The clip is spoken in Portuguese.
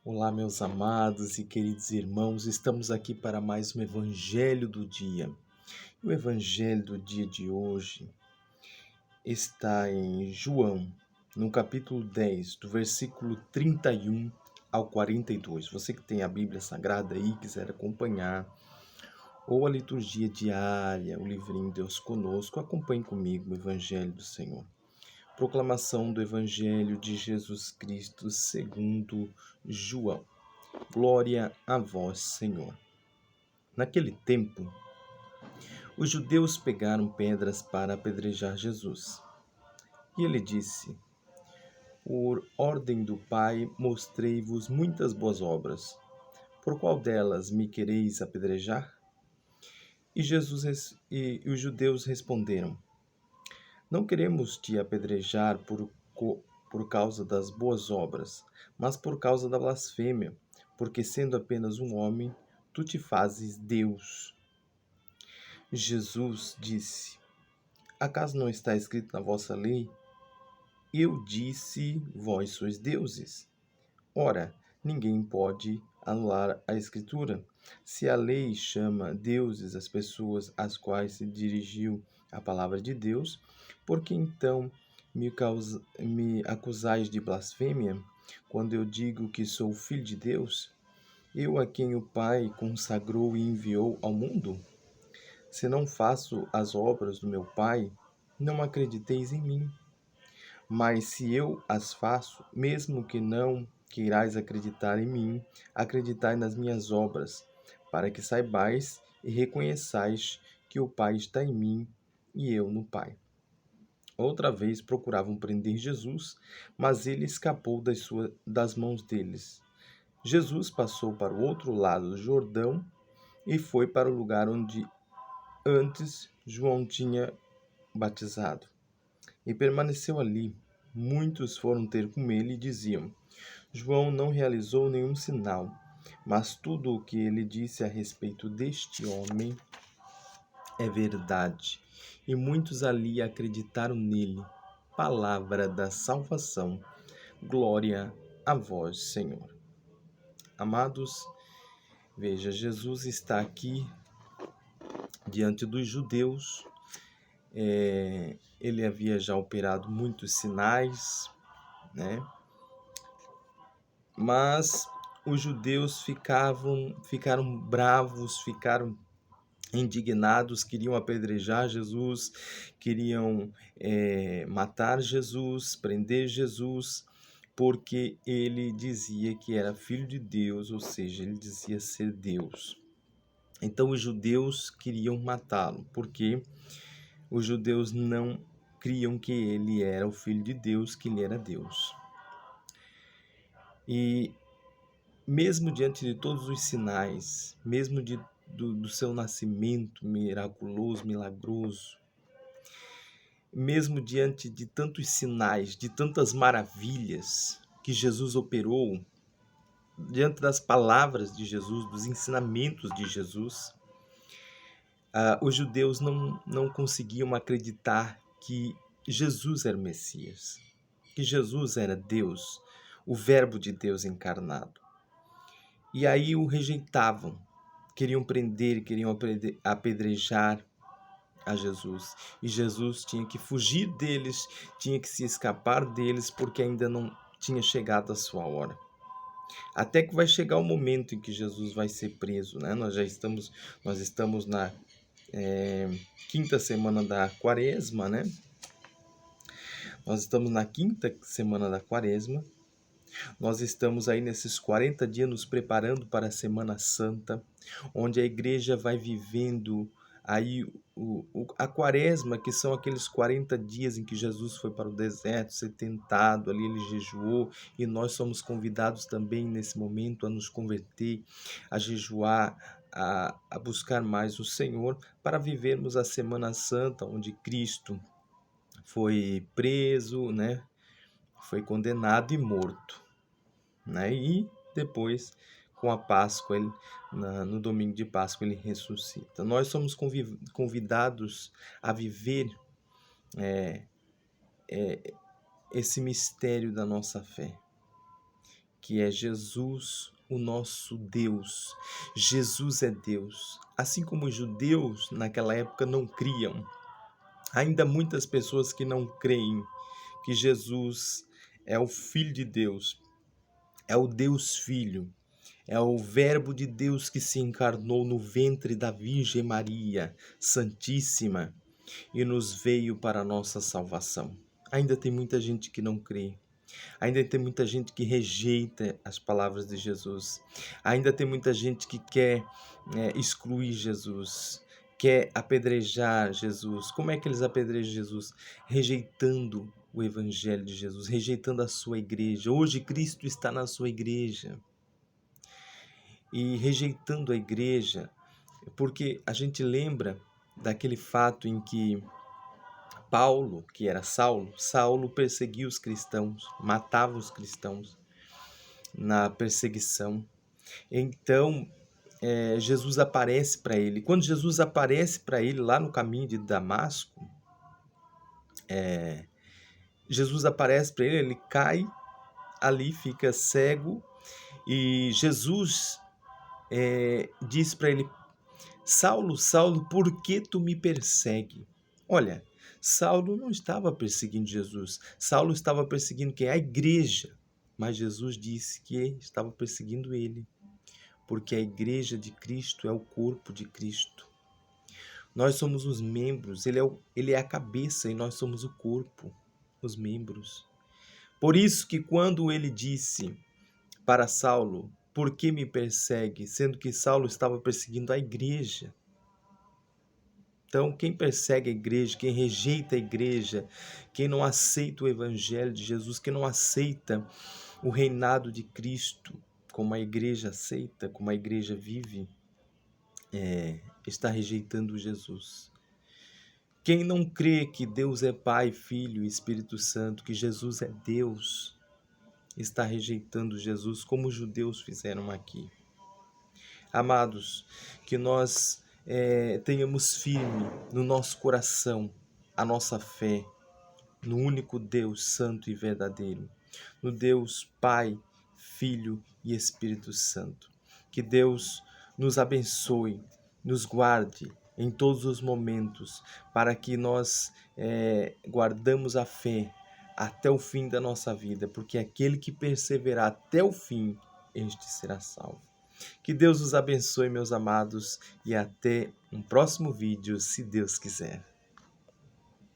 Olá, meus amados e queridos irmãos, estamos aqui para mais um Evangelho do dia. O Evangelho do dia de hoje está em João, no capítulo 10, do versículo 31 ao 42. Você que tem a Bíblia Sagrada aí, quiser acompanhar, ou a liturgia diária, o livrinho Deus Conosco, acompanhe comigo o Evangelho do Senhor. Proclamação do Evangelho de Jesus Cristo segundo João. Glória a vós, Senhor. Naquele tempo, os judeus pegaram pedras para apedrejar Jesus. E ele disse: Por ordem do Pai, mostrei-vos muitas boas obras. Por qual delas me quereis apedrejar? E os judeus responderam: Não queremos te apedrejar por causa das boas obras, mas por causa da blasfêmia, porque sendo apenas um homem, tu te fazes Deus. Jesus disse: Acaso não está escrito na vossa lei? Eu disse, vós sois deuses. Ora, ninguém pode anular a Escritura. Se a lei chama deuses as pessoas às quais se dirigiu a palavra de Deus, por que então me acusais de blasfêmia, quando eu digo que sou filho de Deus? Eu a quem o Pai consagrou e enviou ao mundo? Se não faço as obras do meu Pai, não acrediteis em mim. Mas se eu as faço, mesmo que não queirais acreditar em mim, acreditai nas minhas obras, para que saibais e reconheçais que o Pai está em mim e eu no Pai. Outra vez procuravam prender Jesus, mas ele escapou das mãos deles. Jesus passou para o outro lado do Jordão e foi para o lugar onde antes João tinha batizado, e permaneceu ali. Muitos foram ter com ele e diziam: João não realizou nenhum sinal, mas tudo o que ele disse a respeito deste homem é verdade. E muitos ali acreditaram nele. Palavra da salvação. Glória a vós, Senhor. Amados, veja, Jesus está aqui diante dos judeus. Ele havia já operado muitos sinais, né? Mas os judeus ficaram bravos, ficaram indignados, queriam apedrejar Jesus, queriam matar Jesus, prender Jesus, porque ele dizia que era filho de Deus, ou seja, ele dizia ser Deus. Então os judeus queriam matá-lo, porque os judeus não criam que ele era o Filho de Deus, que ele era Deus. E mesmo diante de todos os sinais, mesmo do seu nascimento miraculoso, milagroso, mesmo diante de tantos sinais, de tantas maravilhas que Jesus operou, diante das palavras de Jesus, dos ensinamentos de Jesus, os judeus não conseguiam acreditar que Jesus era o Messias, que Jesus era Deus, o Verbo de Deus encarnado. E aí o rejeitavam, queriam prender, queriam apedrejar a Jesus. E Jesus tinha que fugir deles, tinha que se escapar deles, porque ainda não tinha chegado a sua hora. Até que vai chegar o momento em que Jesus vai ser preso, né? Nós estamos na quinta semana da Quaresma, né? Nós estamos na quinta semana da Quaresma. Nós estamos aí nesses 40 dias nos preparando para a Semana Santa, onde a igreja vai vivendo aí a Quaresma, que são aqueles 40 dias em que Jesus foi para o deserto ser tentado, ali ele jejuou, e nós somos convidados também nesse momento a nos converter, a jejuar, a buscar mais o Senhor, para vivermos a Semana Santa, onde Cristo foi preso, né? Foi condenado e morto, né? E depois, com a Páscoa, no domingo de Páscoa, ele ressuscita. Nós somos convidados a viver esse mistério da nossa fé, que é Jesus, o nosso Deus. Jesus é Deus. Assim como os judeus naquela época não criam, ainda muitas pessoas que não creem que Jesus é o Filho de Deus, é o Deus Filho, é o Verbo de Deus que se encarnou no ventre da Virgem Maria Santíssima e nos veio para a nossa salvação. Ainda tem muita gente que não crê. Ainda tem muita gente que rejeita as palavras de Jesus. Ainda tem muita gente que quer excluir Jesus, quer apedrejar Jesus. Como é que eles apedrejam Jesus? Rejeitando o evangelho de Jesus, rejeitando a sua igreja. Hoje Cristo está na sua igreja. E rejeitando a igreja, porque a gente lembra daquele fato em que Paulo, que era Saulo perseguia os cristãos, matava os cristãos na perseguição. Então, Jesus aparece para ele. Quando Jesus aparece para ele lá no caminho de Damasco, Jesus aparece para ele, ele cai ali, fica cego, e Jesus diz para ele: Saulo, Saulo, por que tu me persegue? Olha, Saulo não estava perseguindo Jesus. Saulo estava perseguindo quem? A igreja. Mas Jesus disse que estava perseguindo ele, porque a igreja de Cristo é o corpo de Cristo. Nós somos os membros, ele é a cabeça e nós somos o corpo, os membros. Por isso que quando ele disse para Saulo: por que me persegue? Sendo que Saulo estava perseguindo a igreja. Então, quem persegue a igreja, quem rejeita a igreja, quem não aceita o evangelho de Jesus, quem não aceita o reinado de Cristo, como a igreja aceita, como a igreja vive, está rejeitando Jesus. Quem não crê que Deus é Pai, Filho e Espírito Santo, que Jesus é Deus, está rejeitando Jesus, como os judeus fizeram aqui. Amados, que nós tenhamos firme no nosso coração a nossa fé no único Deus santo e verdadeiro, no Deus Pai, Filho e Espírito Santo. Que Deus nos abençoe, nos guarde em todos os momentos, para que nós guardamos a fé até o fim da nossa vida, porque aquele que perseverar até o fim, este será salvo. Que Deus os abençoe, meus amados, e até um próximo vídeo, se Deus quiser.